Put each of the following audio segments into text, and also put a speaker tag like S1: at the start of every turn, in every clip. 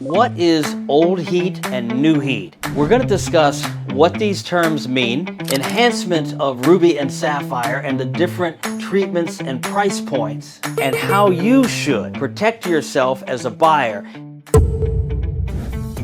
S1: What is old heat and new heat? We're going to discuss what these terms mean, enhancement of ruby and sapphire and the different treatments and price points, and how you should protect yourself as a buyer.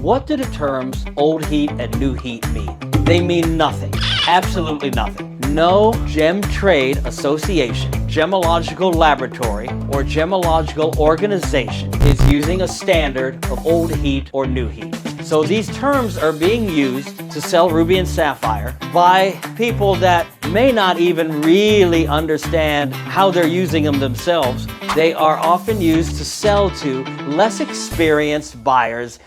S1: What do the terms old heat and new heat mean? They mean nothing, absolutely nothing. No gem trade association, gemological laboratory, or gemological organization is using a standard of old heat or new heat. So these terms are being used to sell ruby and sapphire by people that may not even really understand how they're using them themselves. They are often used to sell to less experienced buyers.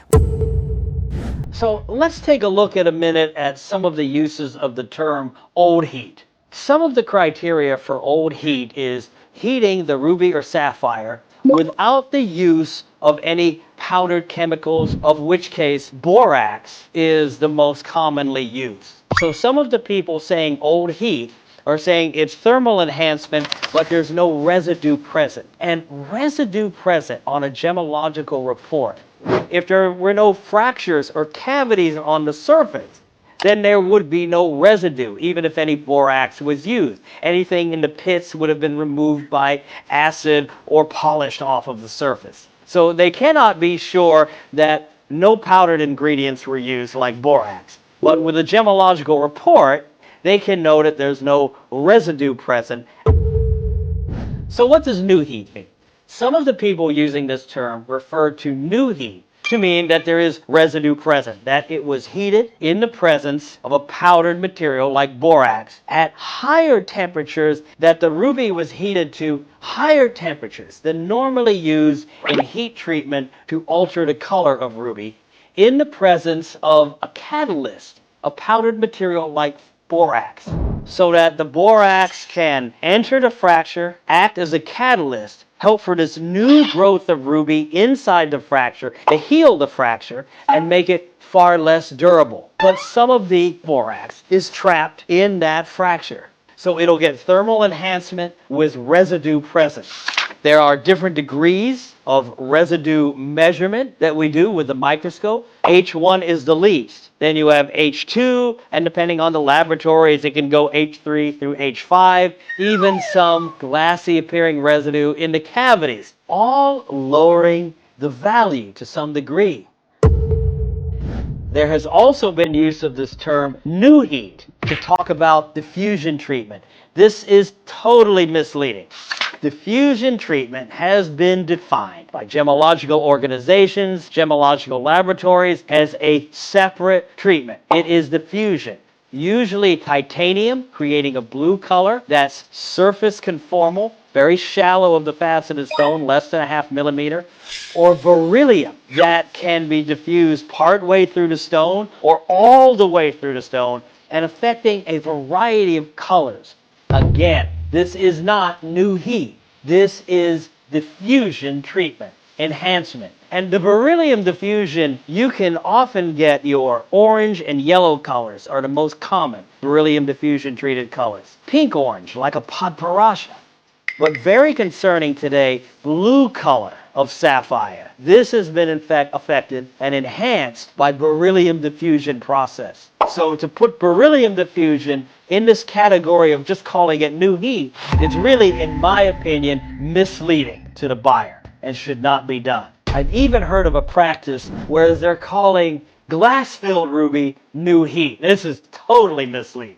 S1: So let's take a look at a minute at some of the uses of the term old heat. Some of the criteria for old heat is heating the ruby or sapphire without the use of any powdered chemicals, of which case borax is the most commonly used. So some of the people saying old heat are saying it's thermal enhancement, but there's no residue present. And residue present on a gemological report, if there were no fractures or cavities on the surface, then there would be no residue, even if any borax was used. Anything in the pits would have been removed by acid or polished off of the surface. So they cannot be sure that no powdered ingredients were used like borax. But with a gemological report, they can know that there's no residue present. So what does new heat mean? Some of the people using this term refer to new heat to mean that there is residue present, that it was heated in the presence of a powdered material like borax at higher temperatures, that the ruby was heated to higher temperatures than normally used in heat treatment to alter the color of ruby in the presence of a catalyst, a powdered material like borax, so that the borax can enter the fracture, act as a catalyst, help for this new growth of ruby inside the fracture, to heal the fracture and make it far less durable. But some of the borax is trapped in that fracture, so it'll get thermal enhancement with residue present. There are different degrees of residue measurement that we do with the microscope. H1 is the least. Then you have H2, and depending on the laboratories, it can go H3 through H5, even some glassy appearing residue in the cavities, all lowering the value to some degree. There has also been use of this term new heat to talk about diffusion treatment. This is totally misleading. Diffusion treatment has been defined by gemological organizations, gemological laboratories, as a separate treatment. It is diffusion. Usually titanium, creating a blue color that's surface conformal, very shallow of the faceted stone, less than a half millimeter, or beryllium that can be diffused part way through the stone or all the way through the stone and affecting a variety of colors. Again, this is not new heat. This is diffusion treatment, enhancement. And the beryllium diffusion, you can often get your orange and yellow colors are the most common beryllium diffusion treated colors. Pink orange, like a Padparaksha. But very concerning today, blue color of sapphire. This has been in fact affected and enhanced by beryllium diffusion process. So to put beryllium diffusion in this category of just calling it new heat, it's really, in my opinion, misleading to the buyer and should not be done. I've even heard of a practice where they're calling glass-filled ruby new heat. This is totally misleading.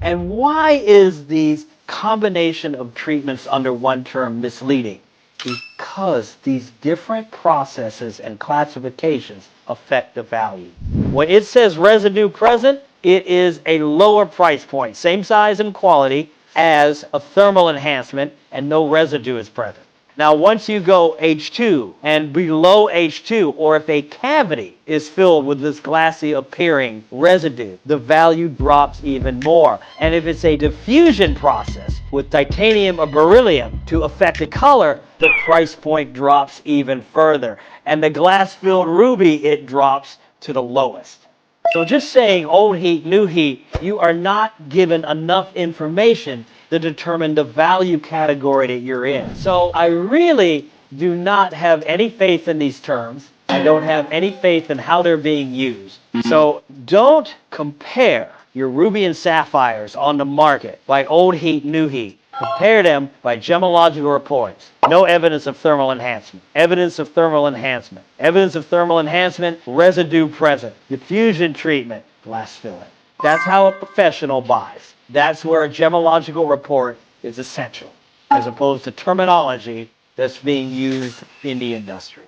S1: And why is these combination of treatments under one term misleading? Because these different processes and classifications affect the value. When it says residue present, it is a lower price point, same size and quality as a thermal enhancement, and no residue is present. Now, once you go H2 and below H2, or if a cavity is filled with this glassy appearing residue, the value drops even more. And if it's a diffusion process with titanium or beryllium to affect the color, the price point drops even further. And the glass-filled ruby, it drops to the lowest. So just saying old heat, new heat, you are not given enough information to determine the value category that you're in. So I really do not have any faith in these terms. I don't have any faith in how they're being used. So don't compare your ruby and sapphires on the market by old heat, new heat. Compare them by gemological reports. No evidence of thermal enhancement. Evidence of thermal enhancement. Evidence of thermal enhancement, residue present. Diffusion treatment, glass filling. That's how a professional buys. That's where a gemological report is essential, as opposed to terminology that's being used in the industry.